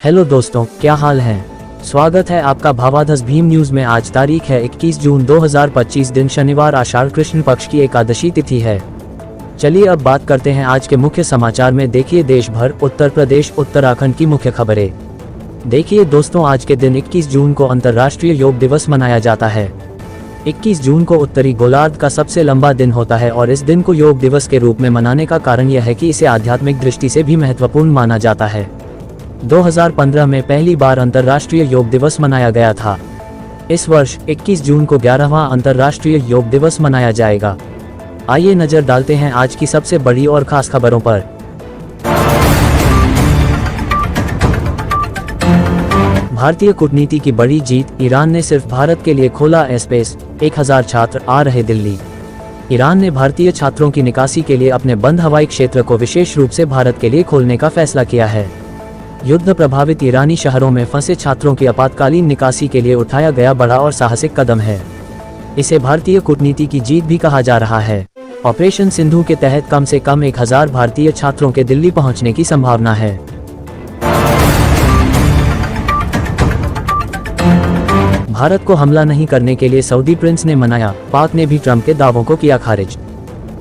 Hello दोस्तों, क्या हाल है। स्वागत है आपका भावाधस भीम न्यूज में। आज तारीख है 21 जून 2025, दिन शनिवार, आषाढ़ कृष्ण पक्ष की एकादशी तिथि है। चलिए अब बात करते हैं आज के मुख्य समाचार में। देखिए देश भर, उत्तर प्रदेश, उत्तराखंड की मुख्य खबरें। देखिए दोस्तों, आज के दिन 21 जून को अंतर्राष्ट्रीय योग दिवस मनाया जाता है। 21 जून को उत्तरी गोलार्ध का सबसे लंबा दिन होता है और इस दिन को योग दिवस के रूप में मनाने का कारण यह है कि इसे आध्यात्मिक दृष्टि से भी महत्वपूर्ण माना जाता है। 2015 में पहली बार अंतर्राष्ट्रीय योग दिवस मनाया गया था। इस वर्ष 21 जून को 11वां अंतर्राष्ट्रीय योग दिवस मनाया जाएगा। आइए नजर डालते हैं आज की सबसे बड़ी और खास खबरों पर। भारतीय कूटनीति की बड़ी जीत, ईरान ने सिर्फ भारत के लिए खोला एयरस्पेस, 1000 छात्र आ रहे दिल्ली। ईरान ने भारतीय छात्रों की निकासी के लिए अपने बंद हवाई क्षेत्र को विशेष रूप से भारत के लिए खोलने का फैसला किया है। युद्ध प्रभावित ईरानी शहरों में फंसे छात्रों की आपातकालीन निकासी के लिए उठाया गया बड़ा और साहसिक कदम है। इसे भारतीय कूटनीति की जीत भी कहा जा रहा है। ऑपरेशन सिंधु के तहत कम से कम 1000 भारतीय छात्रों के दिल्ली पहुंचने की संभावना है। भारत को हमला नहीं करने के लिए सऊदी प्रिंस ने मनाया, पाक ने भी ट्रंप के दावों को किया खारिज।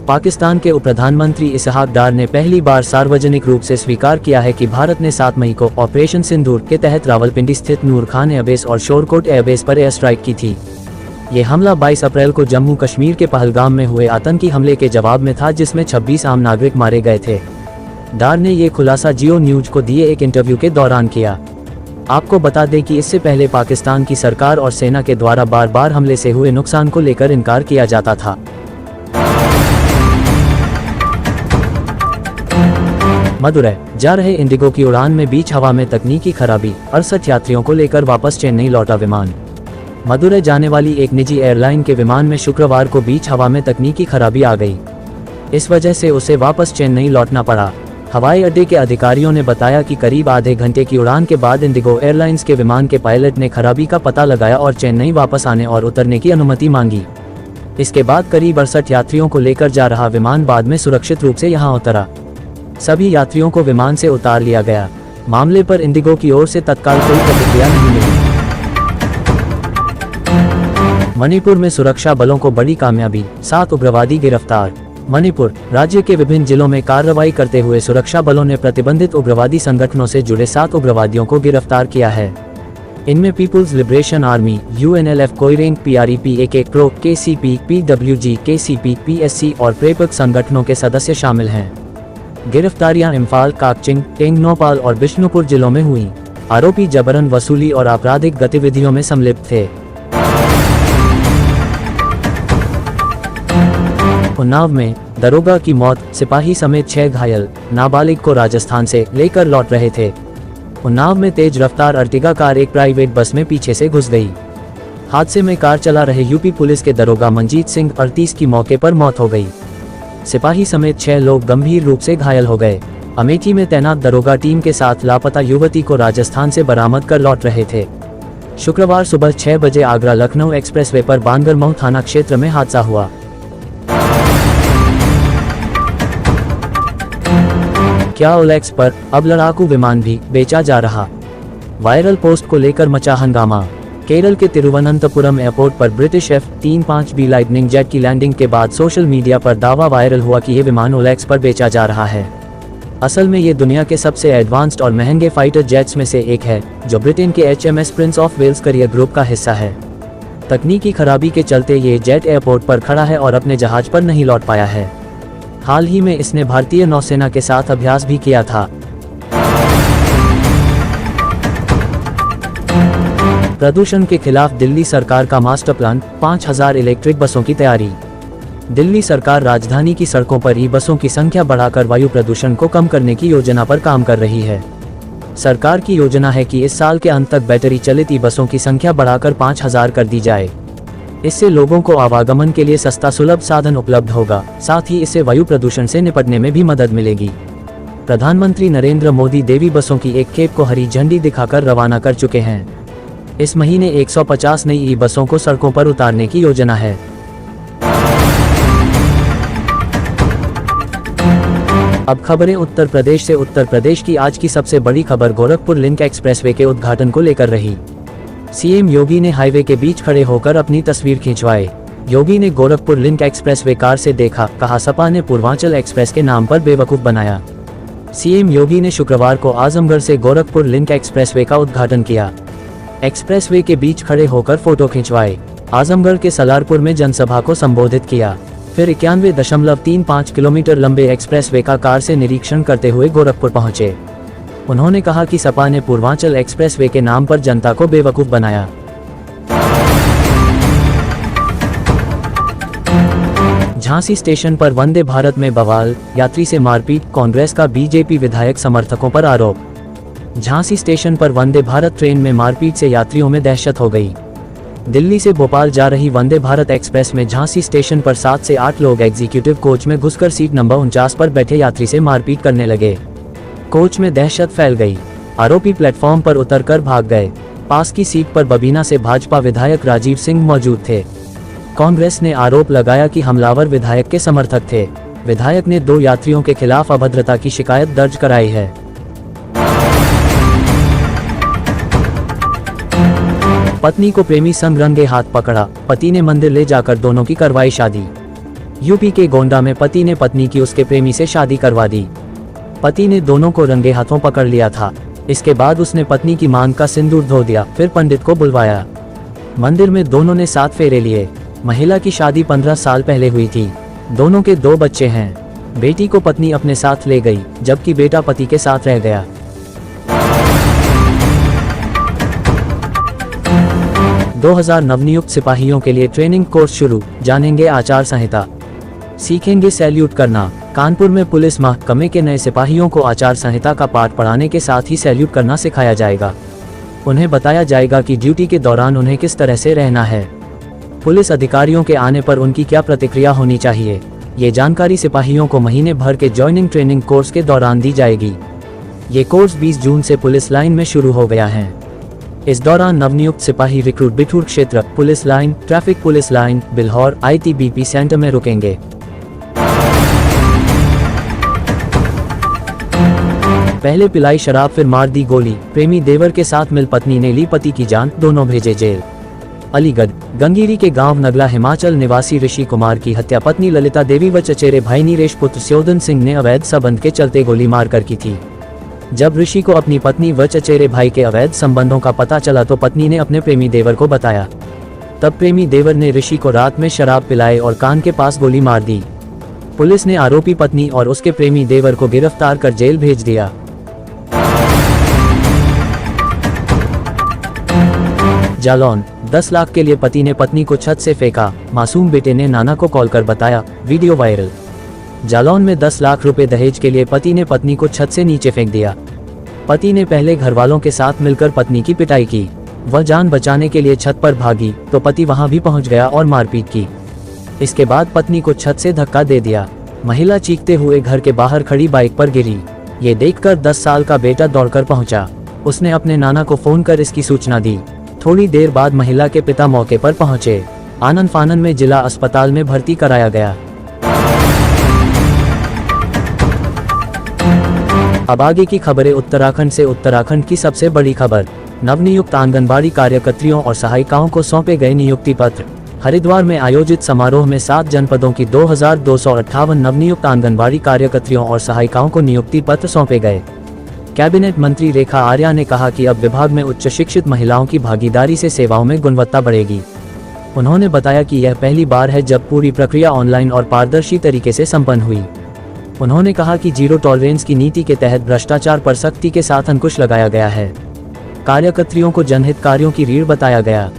पाकिस्तान के उप प्रधानमंत्री इसहाक डार ने पहली बार सार्वजनिक रूप से स्वीकार किया है कि भारत ने 7 मई को ऑपरेशन सिंदूर के तहत रावलपिंडी स्थित नूर खान एयरबेस और शोरकोट एयरबेस पर एयर स्ट्राइक की थी। ये हमला 22 अप्रैल को जम्मू कश्मीर के पहलगाम में हुए आतंकी हमले के जवाब में था, जिसमें 26 आम नागरिक मारे गए थे। डार ने ये खुलासा जियो न्यूज को दिए एक इंटरव्यू के दौरान किया। आपको बता दें कि इससे पहले पाकिस्तान की सरकार और सेना के द्वारा बार बार हमले से हुए नुकसान को लेकर इनकार किया जाता था। मदुरै जा रहे इंडिगो की उड़ान में बीच हवा में तकनीकी खराबी, 68 यात्रियों को लेकर वापस चेन्नई लौटा विमान। मदुरै जाने वाली एक निजी एयरलाइन के विमान में शुक्रवार को बीच हवा में तकनीकी खराबी आ गई। इस वजह से उसे वापस चेन्नई लौटना पड़ा। हवाई अड्डे के अधिकारियों ने बताया कि करीब आधे घंटे की उड़ान के बाद इंडिगो एयरलाइंस के विमान के पायलट ने खराबी का पता लगाया और चेन्नई वापस आने और उतरने की अनुमति मांगी। इसके बाद करीब 68 यात्रियों को लेकर जा रहा विमान बाद में सुरक्षित रूप से यहां उतरा। सभी यात्रियों को विमान से उतार लिया गया। मामले पर इंडिगो की ओर से तत्काल कोई प्रतिक्रिया नहीं मिली। मणिपुर में सुरक्षा बलों को बड़ी कामयाबी, 7 उग्रवादी गिरफ्तार। मणिपुर राज्य के विभिन्न जिलों में कार्रवाई करते हुए सुरक्षा बलों ने प्रतिबंधित उग्रवादी संगठनों से जुड़े 7 उग्रवादियों को गिरफ्तार किया है। इनमें People's Liberation Army, UNLF, Koireng, PREP, AK pro, KCP, PWG, KCP, PSC और प्रेपक संगठनों के सदस्य शामिल हैं। गिरफ्तारियां इम्फाल, काकचिंग, टेंगनौपाल और बिष्णुपुर जिलों में हुई। आरोपी जबरन वसूली और आपराधिक गतिविधियों में संलिप्त थे। उन्नाव में दरोगा की मौत, सिपाही समेत 6 घायल। नाबालिग को राजस्थान से लेकर लौट रहे थे। उन्नाव में तेज रफ्तार अर्टिगा कार एक प्राइवेट बस में पीछे से घुस गई। हादसे में कार चला रहे यूपी पुलिस के दरोगा मनजीत सिंह 38 की मौके पर मौत हो गई। सिपाही समेत 6 लोग गंभीर रूप से घायल हो गए। अमेठी में तैनात दरोगा टीम के साथ लापता युवती को राजस्थान से बरामद कर लौट रहे थे। शुक्रवार सुबह 6 बजे आगरा लखनऊ एक्सप्रेसवे पर बांगरमऊ थाना क्षेत्र में हादसा हुआ। क्या OLX पर अब लड़ाकू विमान भी बेचा जा रहा। वायरल पोस्ट को लेकर मचा हंगामा। केरल के तिरुवनंतपुरम एयरपोर्ट पर ब्रिटिश F-35B लाइटनिंग जेट की लैंडिंग के बाद सोशल मीडिया पर दावा वायरल हुआ कि ये विमान OLX पर बेचा जा रहा है। असल में ये दुनिया के सबसे एडवांस्ड और महंगे फाइटर जेट्स में से एक है, जो ब्रिटेन के HMS Prince of Wales carrier group का हिस्सा है। तकनीकी खराबी के चलते ये जेट एयरपोर्ट पर खड़ा है और अपने जहाज पर नहीं लौट पाया है। हाल ही में इसने भारतीय नौसेना के साथ अभ्यास भी किया था। प्रदूषण के खिलाफ दिल्ली सरकार का मास्टर प्लान, 5000 इलेक्ट्रिक बसों की तैयारी। दिल्ली सरकार राजधानी की सड़कों पर ई बसों की संख्या बढ़ाकर वायु प्रदूषण को कम करने की योजना पर काम कर रही है। सरकार की योजना है कि इस साल के अंत तक बैटरी चलित ई बसों की संख्या बढ़ाकर 5000 कर दी जाए। इससे लोगों को आवागमन के लिए सस्ता सुलभ साधन उपलब्ध होगा, साथ ही इससे वायु प्रदूषण से निपटने में भी मदद मिलेगी। प्रधानमंत्री नरेंद्र मोदी देवी बसों की एक खेप को हरी झंडी दिखाकर रवाना कर चुके हैं। इस महीने 150 नई ई बसों को सड़कों पर उतारने की योजना है। अब खबरें उत्तर प्रदेश से। उत्तर प्रदेश की आज की सबसे बड़ी खबर गोरखपुर लिंक एक्सप्रेसवे के उद्घाटन को लेकर रही। सीएम योगी ने हाईवे के बीच खड़े होकर अपनी तस्वीर खिंचवाई। योगी ने गोरखपुर लिंक एक्सप्रेसवे कार से देखा, कहा सपा ने पूर्वांचल एक्सप्रेस के नाम पर बेवकूफ बनाया। सीएम योगी ने शुक्रवार को आजमगढ़ से गोरखपुर लिंक एक्सप्रेसवे का उद्घाटन किया। एक्सप्रेसवे के बीच खड़े होकर फोटो खिंचवाए। आजमगढ़ के सलारपुर में जनसभा को संबोधित किया। फिर 91.35 किलोमीटर लंबे एक्सप्रेसवे का कार से निरीक्षण करते हुए गोरखपुर पहुंचे। उन्होंने कहा कि सपा ने पूर्वांचल एक्सप्रेसवे के नाम पर जनता को बेवकूफ बनाया। झांसी स्टेशन पर वंदे भारत में बवाल, यात्री से मारपीट, कांग्रेस का बीजेपी विधायक समर्थकों पर आरोप। झांसी स्टेशन पर वंदे भारत ट्रेन में मारपीट से यात्रियों में दहशत हो गई। दिल्ली से भोपाल जा रही वंदे भारत एक्सप्रेस में झांसी स्टेशन पर 7 से 8 लोग एग्जीक्यूटिव कोच में घुसकर सीट नंबर 49 पर बैठे यात्री से मारपीट करने लगे। कोच में दहशत फैल गई। आरोपी प्लेटफॉर्म पर उतरकर भाग गए। पास की सीट पर बबीना से भाजपा विधायक राजीव सिंह मौजूद थे। कांग्रेस ने आरोप लगाया कि हमलावर विधायक के समर्थक थे। विधायक ने 2 यात्रियों के खिलाफ अभद्रता की शिकायत दर्ज कराई है। पत्नी को प्रेमी संग रंगे हाथ पकड़ा, पति ने मंदिर ले जाकर दोनों की करवाई शादी। यूपी के गोंडा में पति ने पत्नी की उसके प्रेमी से शादी करवा दी। पति ने दोनों को रंगे हाथों पकड़ लिया था। इसके बाद उसने पत्नी की मांग का सिंदूर धो दिया, फिर पंडित को बुलवाया। मंदिर में दोनों ने 7 फेरे लिए। महिला की शादी 15 साल पहले हुई थी। दोनों के 2 बच्चे हैं। बेटी को पत्नी अपने साथ ले गई, जबकि बेटा पति के साथ रह गया। – 2000 नवनियुक्त सिपाहियों के लिए ट्रेनिंग कोर्स शुरू, जानेंगे आचार संहिता, सीखेंगे सैल्यूट करना। कानपुर में पुलिस महकमे के नए सिपाहियों को आचार संहिता का पाठ पढ़ाने के साथ ही सैल्यूट करना सिखाया जाएगा। उन्हें बताया जाएगा कि ड्यूटी के दौरान उन्हें किस तरह से रहना है। पुलिस अधिकारियों के आने पर उनकी क्या प्रतिक्रिया होनी चाहिए, ये जानकारी सिपाहियों को महीने भर के जॉइनिंग ट्रेनिंग कोर्स के दौरान दी जाएगी। ये कोर्स 20 जून से पुलिस लाइन में शुरू हो गया है। इस दौरान नवनियुक्त सिपाही रिक्रूट बिठूर क्षेत्र, police line, traffic police line, Bilhaur ITBP centre में रुकेंगे। पहले पिलाई शराब फिर मार दी गोली, प्रेमी देवर के साथ मिल पत्नी ने ली पति की जान, दोनों भेजे जेल। अलीगढ़ गंगीरी के गांव नगला हिमाचल निवासी ऋषि कुमार की हत्या पत्नी ललिता देवी व चचेरे भाई नीरेश पुत्र स्योदन सिंह ने अवैध संबंध के चलते गोली मारकर की थी। जब ऋषि को अपनी पत्नी व चचेरे भाई के अवैध संबंधों का पता चला तो पत्नी ने अपने प्रेमी देवर को बताया। तब प्रेमी देवर ने ऋषि को रात में शराब पिलाए और कान के पास गोली मार दी। पुलिस ने आरोपी पत्नी और उसके प्रेमी देवर को गिरफ्तार कर जेल भेज दिया। जालौन 10 लाख के लिए पति ने पत्नी को छत से फेंका, मासूम बेटे ने नाना को कॉल कर बताया, वीडियो वायरल। जालौन में 10 लाख रुपए दहेज के लिए पति ने पत्नी को छत से नीचे फेंक दिया। पति ने पहले घरवालों के साथ मिलकर पत्नी की पिटाई की। वह जान बचाने के लिए छत पर भागी तो पति वहां भी पहुंच गया और मारपीट की। इसके बाद पत्नी को छत से धक्का दे दिया। महिला चीखते हुए घर के बाहर खड़ी बाइक पर गिरी। ये देखकर 10 साल का बेटा दौड़कर पहुंचा। उसने अपने नाना को फोन कर इसकी सूचना दी। थोड़ी देर बाद महिला के पिता मौके पर पहुंचे। आनन फानन में जिला अस्पताल में भर्ती कराया गया। अब आगे की खबरें उत्तराखंड से। उत्तराखंड की सबसे बड़ी खबर, नवनियुक्त आंगनबाड़ी कार्यकर्तियों और सहायिकाओं को सौंपे गए नियुक्ति पत्र। हरिद्वार में आयोजित समारोह में 7 जनपदों की 2258 नवनियुक्त आंगनबाड़ी कार्यकर्तियों और सहायिकाओं को नियुक्ति पत्र सौंपे गए। कैबिनेट मंत्री रेखा आर्या ने कहा कि अब विभाग में उच्च शिक्षित महिलाओं की भागीदारी से सेवाओं में गुणवत्ता बढ़ेगी। उन्होंने बताया कि यह पहली बार है जब पूरी प्रक्रिया ऑनलाइन और पारदर्शी तरीके से संपन्न हुई। उन्होंने कहा कि जीरो टॉलरेंस की नीति के तहत भ्रष्टाचार पर सख्ती के साथ अंकुश लगाया गया है। कार्यकर्तियों को जनहित कार्यों की रीढ़ बताया गया।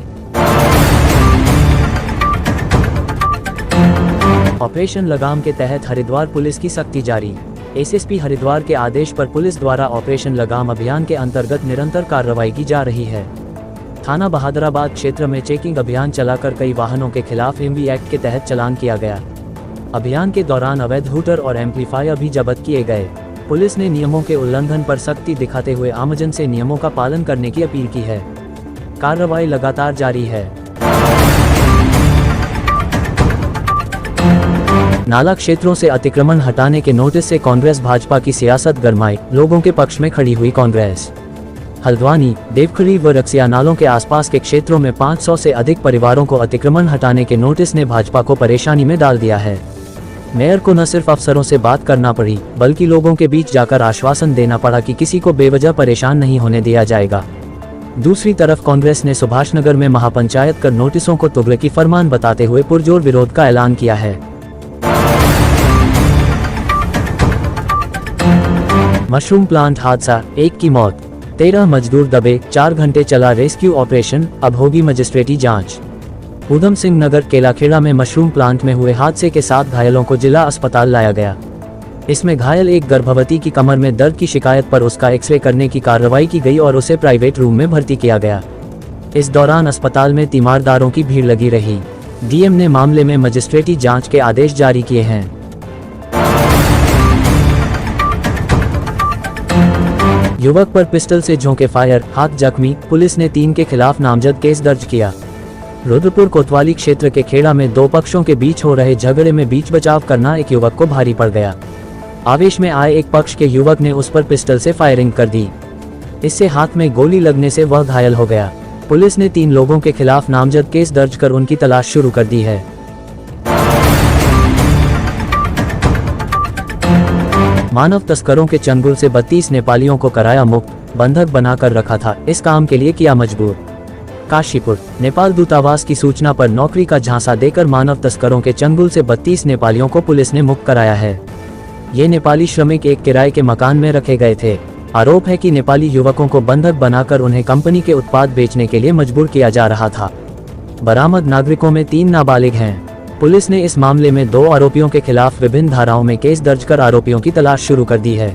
ऑपरेशन लगाम के तहत हरिद्वार पुलिस की सख्ती जारी। एसएसपी हरिद्वार के आदेश पर पुलिस द्वारा ऑपरेशन लगाम अभियान के अंतर्गत निरंतर कार्रवाई की जा रही है। थाना बहादुराबाद क्षेत्र में चेकिंग अभियान चलाकर कई वाहनों के खिलाफ एमवी एक्ट के तहत चालान किया गया। अभियान के दौरान अवैध हूटर और एम्पलीफायर भी जब्त किए गए। पुलिस ने नियमों के उल्लंघन पर सख्ती दिखाते हुए आमजन से नियमों का पालन करने की अपील की है। कार्रवाई लगातार जारी है। नाला क्षेत्रों से अतिक्रमण हटाने के नोटिस से कांग्रेस भाजपा की सियासत गरमाई, लोगों के पक्ष में खड़ी हुई कांग्रेस। हल्द्वानी, देवखरी व रक्सिया नालों के आसपास के क्षेत्रों में 500 से अधिक परिवारों को अतिक्रमण हटाने के नोटिस ने भाजपा को परेशानी में डाल दिया है। मेयर को न सिर्फ अफसरों से बात करना पड़ी, बल्कि लोगों के बीच जाकर आश्वासन देना पड़ा कि किसी को बेवजह परेशान नहीं होने दिया जाएगा। दूसरी तरफ कांग्रेस ने सुभाषनगर में महापंचायत कर नोटिसों को तुगलकी फरमान बताते हुए पुरजोर विरोध का ऐलान किया है। मशरूम प्लांट हादसा, 1 की मौत, 13 मजदूर दबे, 4 घंटे चला रेस्क्यू ऑपरेशन, अब होगी मजिस्ट्रेटी जांच। ऊधम सिंह नगर केलाखेड़ा में मशरूम प्लांट में हुए हादसे के 7 घायलों को जिला अस्पताल लाया गया। इसमें घायल एक गर्भवती की कमर में दर्द की शिकायत पर उसका एक्सरे करने की कार्रवाई की गई और उसे प्राइवेट रूम में भर्ती किया गया। इस दौरान अस्पताल में तीमारदारों की भीड़ लगी रही। डीएम ने मामले में मजिस्ट्रेटी जांच के आदेश जारी किए हैं। युवक पर पिस्टल से झोंके फायर, हाथ जख्मी, पुलिस ने 3 के खिलाफ नामजद केस दर्ज किया। रुद्रपुर कोतवाली क्षेत्र के खेड़ा में 2 पक्षों के बीच हो रहे झगड़े में बीच बचाव करना एक युवक को भारी पड़ गया। आवेश में आए एक पक्ष के युवक ने उस पर पिस्टल से फायरिंग कर दी। इससे हाथ में गोली लगने से वह घायल हो गया। पुलिस ने 3 लोगों के खिलाफ नामजद केस दर्ज कर उनकी तलाश शुरू कर दी है। मानव तस्करों के चंगुल से 32 नेपालियों को कराया मुक्त, बंधक बनाकर रखा था, इस काम के लिए किया मजबूर। काशीपुर, नेपाल दूतावास की सूचना पर नौकरी का झांसा देकर मानव तस्करों के चंगुल से 32 नेपालियों को पुलिस ने मुक्त कराया है। ये नेपाली श्रमिक एक किराए के मकान में रखे गए थे। आरोप है कि नेपाली युवकों को बंधक बनाकर उन्हें कंपनी के उत्पाद बेचने के लिए मजबूर किया जा रहा था। बरामद नागरिकों में 3 नाबालिग हैं। पुलिस ने इस मामले में 2 आरोपियों के खिलाफ विभिन्न धाराओं में केस दर्ज कर आरोपियों की तलाश शुरू कर दी है।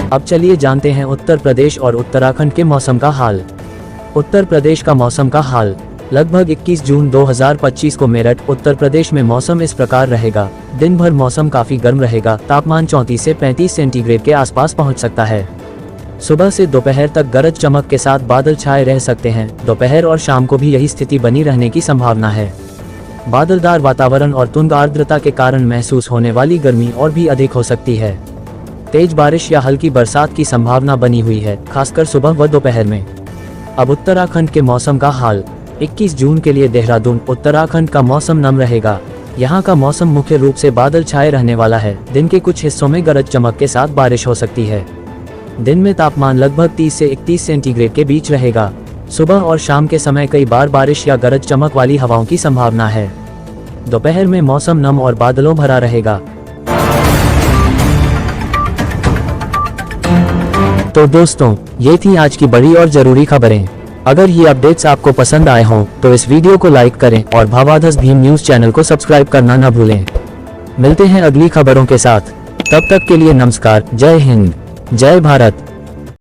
अब चलिए जानते हैं उत्तर प्रदेश और उत्तराखंड के मौसम का हाल। उत्तर प्रदेश का मौसम का हाल, लगभग 21 जून 2025 को मेरठ, उत्तर प्रदेश में मौसम इस प्रकार रहेगा। दिन भर मौसम काफी गर्म रहेगा, तापमान 34 से 35 सेंटीग्रेड के आसपास पहुंच सकता है। सुबह से दोपहर तक गरज चमक के साथ बादल छाए रह सकते हैं। दोपहर और शाम को भी यही स्थिति बनी रहने की संभावना है। बादलदार वातावरण और तुंग आर्द्रता के कारण महसूस होने वाली गर्मी और भी अधिक हो सकती है। तेज बारिश या हल्की बरसात की संभावना बनी हुई है, खासकर सुबह व दोपहर में। अब उत्तराखंड के मौसम का हाल। 21 जून के लिए देहरादून, उत्तराखंड का मौसम नम रहेगा। यहाँ का मौसम मुख्य रूप से बादल छाए रहने वाला है। दिन के कुछ हिस्सों में गरज चमक के साथ बारिश हो सकती है। दिन में तापमान लगभग 30 से 31 सेंटीग्रेड के बीच रहेगा। सुबह और शाम के समय कई बार बारिश या गरज चमक वाली हवाओं की संभावना है। दोपहर में मौसम नम और बादलों भरा रहेगा। तो दोस्तों, ये थी आज की बड़ी और जरूरी खबरें। अगर ये अपडेट्स आपको पसंद आए हों तो इस वीडियो को लाइक करें और भावाधस भीम न्यूज चैनल को सब्सक्राइब करना न भूलें। मिलते हैं अगली खबरों के साथ। तब तक के लिए नमस्कार। जय हिंद, जय भारत।